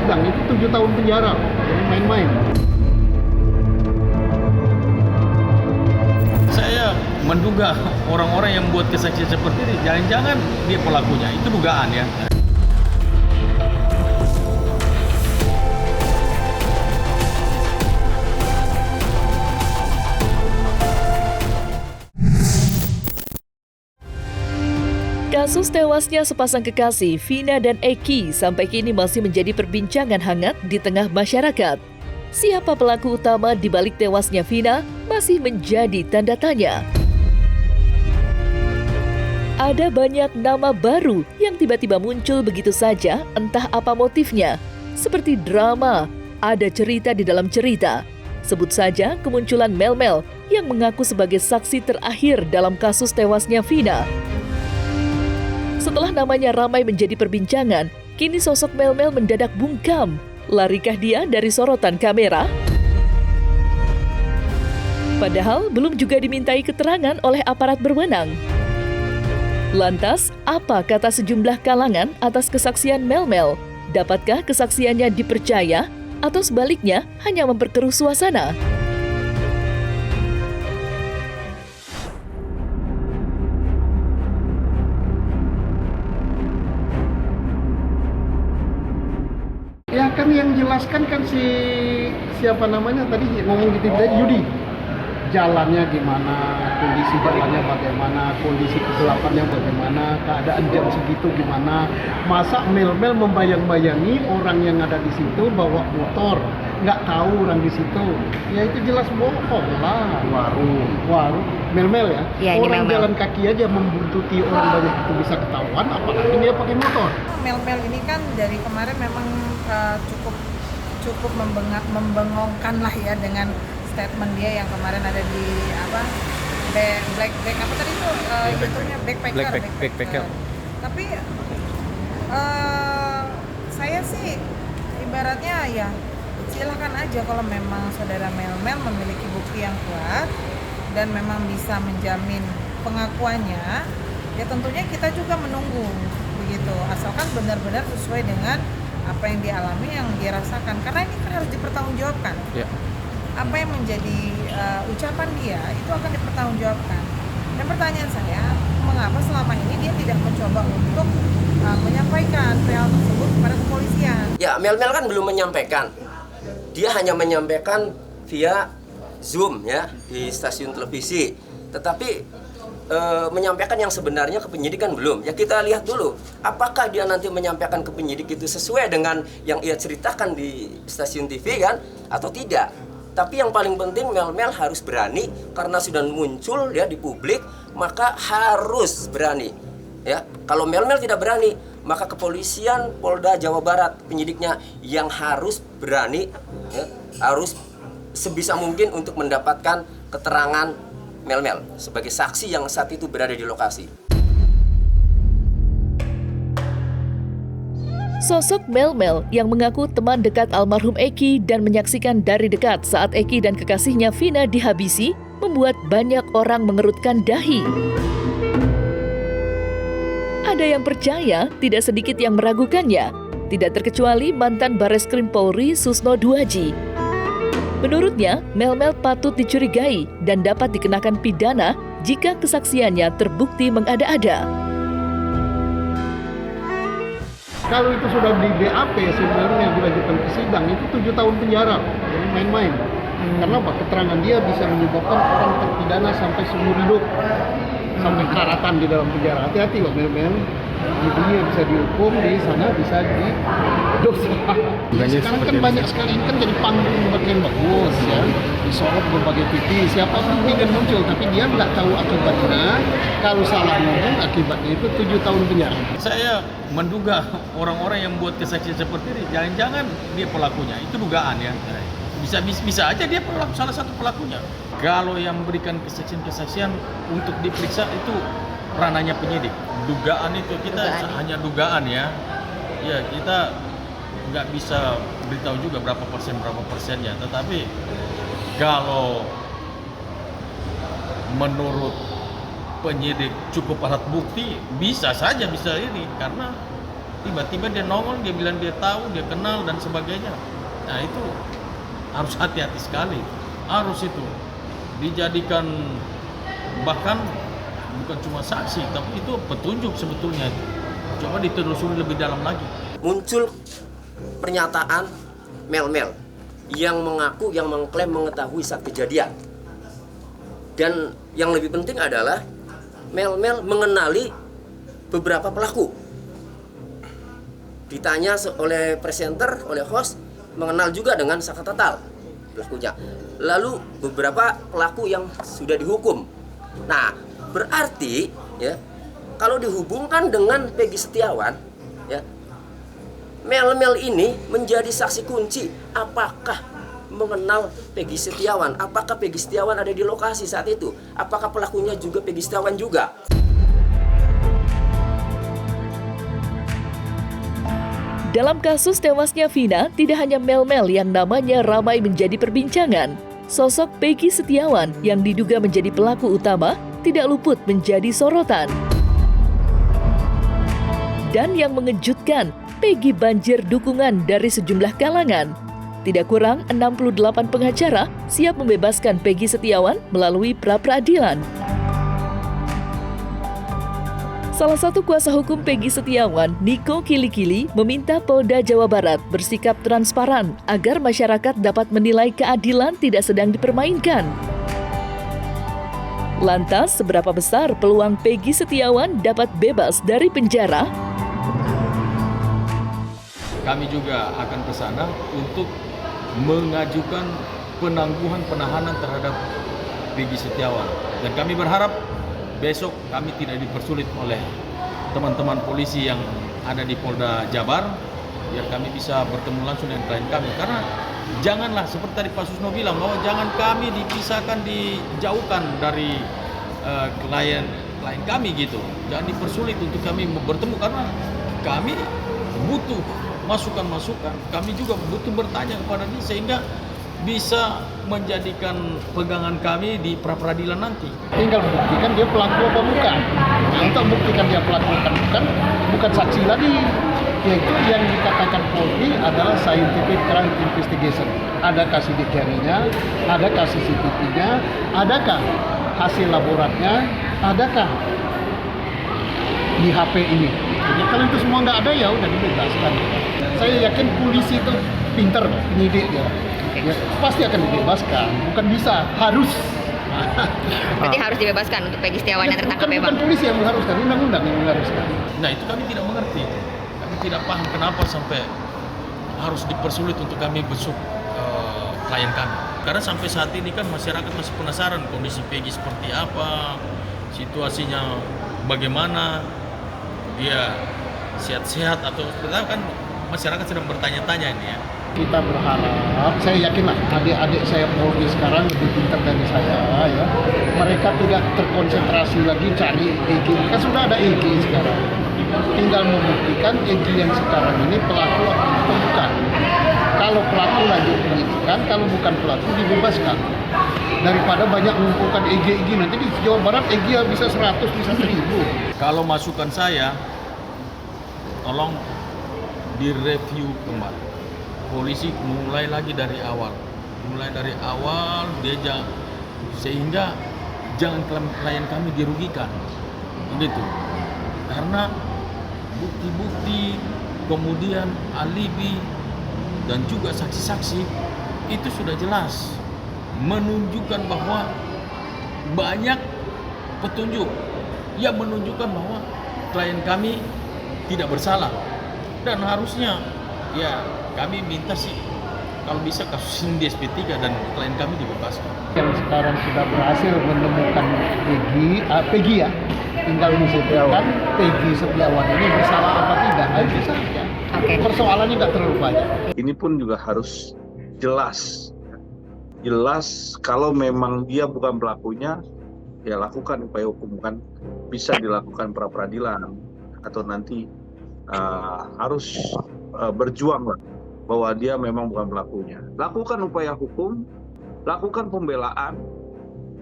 sidang itu 7 tahun penjara, jadi main-main. Saya menduga orang-orang yang buat kesaksian seperti ini, jangan-jangan dia pelakunya, itu dugaan ya. Kasus tewasnya sepasang kekasih, Vina dan Eki, sampai kini masih menjadi perbincangan hangat di tengah masyarakat. Siapa pelaku utama di balik tewasnya Vina masih menjadi tanda tanya. Ada banyak nama baru yang tiba-tiba muncul begitu saja, entah apa motifnya. Seperti drama, ada cerita di dalam cerita. Sebut saja kemunculan Mel-Mel yang mengaku sebagai saksi terakhir dalam kasus tewasnya Vina. Setelah namanya ramai menjadi perbincangan, kini sosok Mel-Mel mendadak bungkam. Larikah dia dari sorotan kamera? Padahal belum juga dimintai keterangan oleh aparat berwenang. Lantas, apa kata sejumlah kalangan atas kesaksian Mel-Mel? Dapatkah kesaksiannya dipercaya atau sebaliknya hanya memperkeruh suasana? Ya kan yang jelaskan kan siapa namanya tadi ngomong gitu tadi, Yudi. Jalannya gimana, kondisi jalannya bagaimana, kondisi kegelapannya bagaimana, keadaan jam segitu gimana. Masa Mel-Mel membayang-bayangi orang yang ada di situ bawa motor, nggak tahu orang di situ. Ya itu jelas bohong lah. Warung. Mel-Mel ya. Ya, ini Orang Mel-Mel. jalan kaki aja membuntuti orang banyak itu bisa ketahuan, apalagi dia pakai motor. Mel-Mel ini kan dari kemarin memang cukup membengongkan lah ya dengan statement dia yang kemarin ada di black apa tadi itu YouTube-nya backpacker. Tapi saya sih ibaratnya ya silakan aja kalau memang saudara Mel-Mel memiliki bukti yang kuat dan memang bisa menjamin pengakuannya, ya tentunya kita juga menunggu begitu, asalkan benar-benar sesuai dengan apa yang dialami, yang dirasakan, karena ini kan harus dipertanggungjawabkan. Ya. Apa yang menjadi ucapan dia itu akan dipertanggungjawabkan. Dan pertanyaan saya, mengapa selama ini dia tidak mencoba untuk menyampaikan hal tersebut kepada kepolisian? Ya, Mel-Mel kan belum menyampaikan. Dia hanya menyampaikan via Zoom ya di stasiun televisi. Tetapi menyampaikan yang sebenarnya ke penyidik kan belum. Ya kita lihat dulu, apakah dia nanti menyampaikan ke penyidik itu sesuai dengan yang ia ceritakan di stasiun TV kan atau tidak. Tapi yang paling penting Mel-Mel harus berani karena sudah muncul ya di publik, maka harus berani. Ya, kalau Mel-Mel tidak berani, maka kepolisian Polda Jawa Barat penyidiknya yang harus berani ya, harus sebisa mungkin untuk mendapatkan keterangan Mel-Mel sebagai saksi yang saat itu berada di lokasi. Sosok Mel-Mel yang mengaku teman dekat almarhum Eki dan menyaksikan dari dekat saat Eki dan kekasihnya Vina dihabisi, membuat banyak orang mengerutkan dahi. Ada yang percaya, tidak sedikit yang meragukannya, tidak terkecuali mantan Bareskrim Polri Susno Duaji. Menurutnya, Mel-Mel patut dicurigai dan dapat dikenakan pidana jika kesaksiannya terbukti mengada-ada. Kalau itu sudah di BAP sebenarnya dilanjutkan ke sidang itu 7 tahun penjara, jadi main-main. Karena apa? Keterangan dia bisa menyebabkan orang terpidana sampai seumur hidup, sampai karatan di dalam penjara. Hati-hati loh Mel-Mel. Di dunia bisa dihukum, di sana bisa didosa. Sekarang kan banyak sekali, ini kan jadi panggung bagian bagus ya, disorot berbagai TV, siapapun ingin muncul, tapi dia nggak tahu akibatnya. Kalau salah ngomong, akibatnya itu 7 tahun penjara. Saya menduga orang-orang yang buat kesaksian seperti ini, jangan-jangan dia pelakunya, itu dugaan ya. Bisa aja dia salah satu pelakunya. Kalau yang memberikan kesaksian untuk diperiksa itu ranahnya penyidik. Dugaan itu kita hanya dugaan ya. Ya kita nggak bisa beritahu juga berapa persennya. Tetapi kalau menurut penyidik cukup alat bukti, bisa saja ini karena tiba-tiba dia nongol, dia bilang dia tahu, dia kenal dan sebagainya. Nah itu harus hati-hati sekali, harus itu dijadikan, bahkan bukan cuma saksi, tapi itu petunjuk sebetulnya itu. Coba ditelusuri lebih dalam lagi. Muncul pernyataan Mel-Mel yang mengaku, yang mengklaim mengetahui saat kejadian. Dan yang lebih penting adalah Mel-Mel mengenali beberapa pelaku. Ditanya oleh presenter, oleh host, mengenal juga dengan Saka Tatal pelakunya. Lalu beberapa pelaku yang sudah dihukum. Nah, berarti ya, kalau dihubungkan dengan Peggy Setiawan, ya, Mel-Mel ini menjadi saksi kunci. Apakah mengenal Peggy Setiawan? Apakah Peggy Setiawan ada di lokasi saat itu? Apakah pelakunya juga Peggy Setiawan juga? Dalam kasus tewasnya Vina, tidak hanya Mel-Mel yang namanya ramai menjadi perbincangan. Sosok Peggy Setiawan yang diduga menjadi pelaku utama tidak luput menjadi sorotan. Dan yang mengejutkan, Peggy banjir dukungan dari sejumlah kalangan. Tidak kurang 68 pengacara siap membebaskan Peggy Setiawan melalui pra-peradilan. Salah satu kuasa hukum Peggy Setiawan, Niko Kilikili, meminta Polda Jawa Barat bersikap transparan agar masyarakat dapat menilai keadilan tidak sedang dipermainkan. Lantas, seberapa besar peluang Peggy Setiawan dapat bebas dari penjara? Kami juga akan ke sana untuk mengajukan penangguhan penahanan terhadap Peggy Setiawan. Dan kami berharap besok kami tidak dipersulit oleh teman-teman polisi yang ada di Polda Jabar, biar kami bisa bertemu langsung dengan klien kami. Karena janganlah seperti tadi Pak Susno bilang, bahwa jangan kami dipisahkan, dijauhkan dari klien kami gitu. Jangan dipersulit untuk kami bertemu, karena kami butuh masukan-masukan. Kami juga butuh bertanya kepada dia sehingga bisa menjadikan pegangan kami di pra-peradilan nanti. Tinggal buktikan dia pelaku apa bukan. Nah, untuk buktikan dia pelaku apa bukan saksi lagi. Yaitu yang dikatakan Polri adalah scientific crime investigation. Adakah sidik jarinya, adakah CCTV-nya, adakah hasil laboratnya, adakah di HP ini. Jadi kalau itu semua nggak ada, ya udah dibebaskan. Saya yakin polisi itu pinter, penyidik dia. Ya, pasti akan dibebaskan. Bukan bisa, harus. Berarti harus dibebaskan untuk Peggy Setiawan yang tertangkap ya, Bukan Bang? polisi yang mengharuskan, undang-undang yang mengharuskan. Nah itu kami tidak mengerti. Kami tidak paham kenapa sampai harus dipersulit untuk kami besuk klien kami. Karena sampai saat ini kan masyarakat masih penasaran kondisi Peggy seperti apa, situasinya bagaimana, dia sehat-sehat atau seperti apa, kan masyarakat sedang bertanya-tanya ini ya. Kita berharap, saya yakinlah adik-adik saya Polri sekarang lebih pintar dari saya ya. Mereka tidak terkonsentrasi lagi cari EG, kan sudah ada EG sekarang. Tinggal membuktikan EG yang sekarang ini pelaku atau bukan. Kalau pelaku lanjut penyidikan, kalau bukan pelaku dibebaskan. Daripada banyak mengumpulkan EG nanti di Jawa Barat EG bisa 100, bisa 1000. Kalau masukan saya, tolong direview kembali. Polisi mulai lagi dari awal, dia sehingga jangan klien kami dirugikan, begitu. Karena bukti-bukti, kemudian alibi dan juga saksi-saksi itu sudah jelas menunjukkan bahwa banyak petunjuk yang menunjukkan bahwa klien kami tidak bersalah, dan harusnya ya kami minta sih kalau bisa kasus ini di SP3 dan klien kami dibebaskan. Yang sekarang sudah berhasil menemukan Peggy ya, tinggal menentukan Peggy Setiawan ini bersalah apa tidak, itu saja. Persoalannya nggak terlalu banyak. Ini pun juga harus jelas kalau memang dia bukan pelakunya, ya lakukan upaya hukum, kan bisa dilakukan pra peradilan atau nanti harus berjuang lah bahwa dia memang bukan pelakunya. Lakukan upaya hukum, lakukan pembelaan,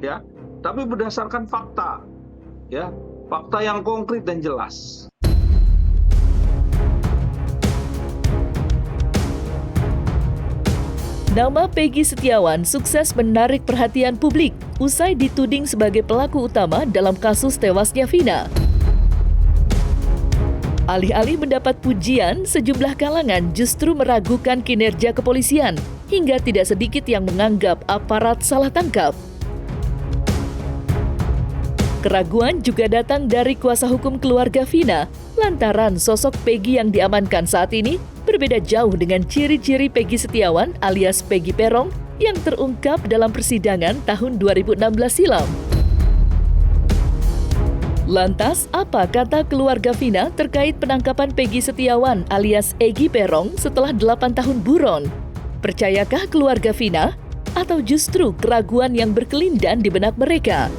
ya, tapi berdasarkan fakta, ya, fakta yang konkret dan jelas. Nama Peggy Setiawan sukses menarik perhatian publik usai dituding sebagai pelaku utama dalam kasus tewasnya Vina. Alih-alih mendapat pujian, sejumlah kalangan justru meragukan kinerja kepolisian hingga tidak sedikit yang menganggap aparat salah tangkap. Keraguan juga datang dari kuasa hukum keluarga Vina lantaran sosok Peggy yang diamankan saat ini berbeda jauh dengan ciri-ciri Peggy Setiawan alias Peggy Peron yang terungkap dalam persidangan tahun 2016 silam. Lantas, apa kata keluarga Vina terkait penangkapan Peggy Setiawan alias Egy Peron setelah 8 tahun buron? Percayakah keluarga Vina atau justru keraguan yang berkelindan di benak mereka?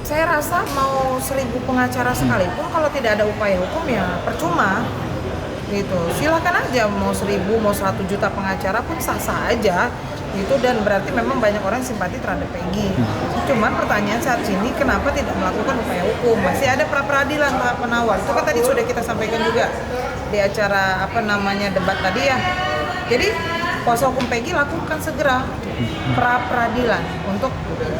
Saya rasa mau 1000 pengacara sekalipun kalau tidak ada upaya hukum ya percuma gitu. Silakan aja mau 1000 mau 1 juta pengacara pun sah-sah aja gitu, dan berarti memang banyak orang simpati terhadap Peggy. Cuman pertanyaan saat ini kenapa tidak melakukan upaya hukum? Masih ada pra-peradilan tahap penawar. Itu kan tadi sudah kita sampaikan juga di acara debat tadi ya. Jadi kuasa hukum Peggy lakukan segera pra-peradilan untuk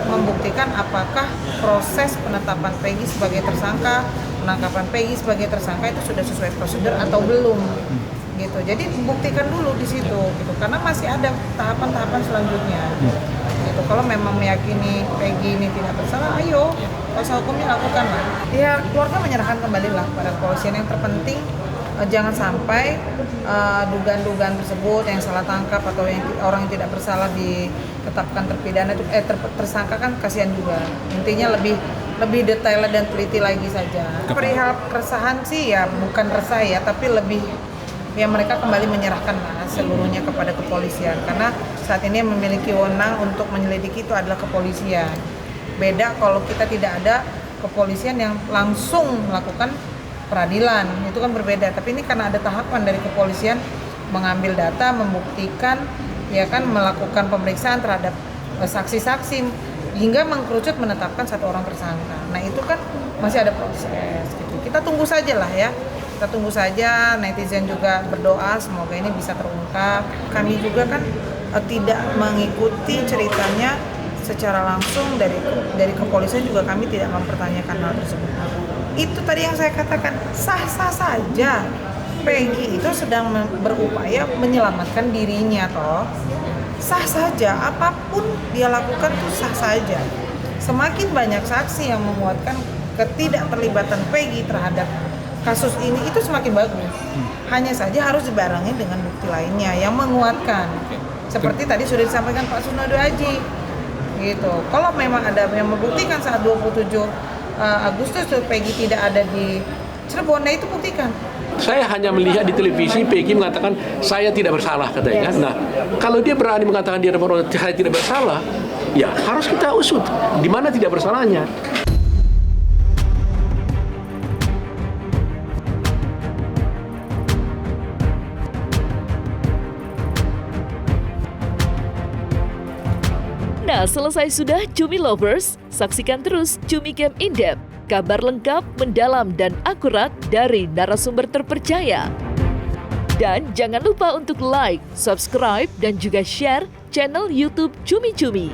membuktikan apakah proses penetapan Peggy sebagai tersangka, penangkapan Peggy sebagai tersangka itu sudah sesuai prosedur atau belum gitu. Jadi buktikan dulu di situ gitu, karena masih ada tahapan-tahapan selanjutnya gitu. Kalau memang meyakini Peggy ini tidak bersalah, ayo kuasa hukumnya lakukan lah. Ya keluarga menyerahkan kembali lah pada kepolisian. Yang terpenting jangan sampai dugaan-dugaan tersebut yang salah tangkap atau yang orang yang tidak bersalah ditetapkan terpidana itu tersangka, kan kasihan juga. Intinya lebih detail dan teliti lagi saja. Perihal keresahan sih ya bukan resah ya, tapi lebih ya mereka kembali menyerahkan seluruhnya kepada kepolisian, karena saat ini yang memiliki wewenang untuk menyelidiki itu adalah kepolisian. Beda kalau kita tidak ada kepolisian yang langsung melakukan peradilan, itu kan berbeda. Tapi ini karena ada tahapan dari kepolisian mengambil data, membuktikan, ya kan, melakukan pemeriksaan terhadap saksi-saksi hingga mengkerucut menetapkan 1 orang tersangka. Nah itu kan masih ada proses gitu. Kita tunggu saja lah ya. Kita tunggu saja, netizen juga berdoa semoga ini bisa terungkap. Kami juga kan tidak mengikuti ceritanya secara langsung dari kepolisian, juga kami tidak mempertanyakan hal tersebut. Itu tadi yang saya katakan, sah-sah saja Peggy itu sedang berupaya menyelamatkan dirinya toh. Sah saja, apapun dia lakukan itu sah saja. Semakin banyak saksi yang menguatkan ketidakterlibatan Peggy terhadap kasus ini itu semakin bagus. Hanya saja harus dibarengi dengan bukti lainnya yang menguatkan. Seperti tadi sudah disampaikan Pak Sunardo Aji. Gitu. Kalau memang ada yang membuktikan saat 27 Agustus Peggy tidak ada di Cirebon, nah itu buktikan. Saya hanya melihat di televisi Peggy mengatakan saya tidak bersalah katanya. Yes. Nah, kalau dia berani mengatakan saya tidak bersalah, ya harus kita usut di mana tidak bersalahnya. Nah, selesai sudah Cumi Lovers, saksikan terus Cumi Camp In-Depth, kabar lengkap, mendalam, dan akurat dari narasumber terpercaya. Dan jangan lupa untuk like, subscribe, dan juga share channel YouTube Cumi Cumi.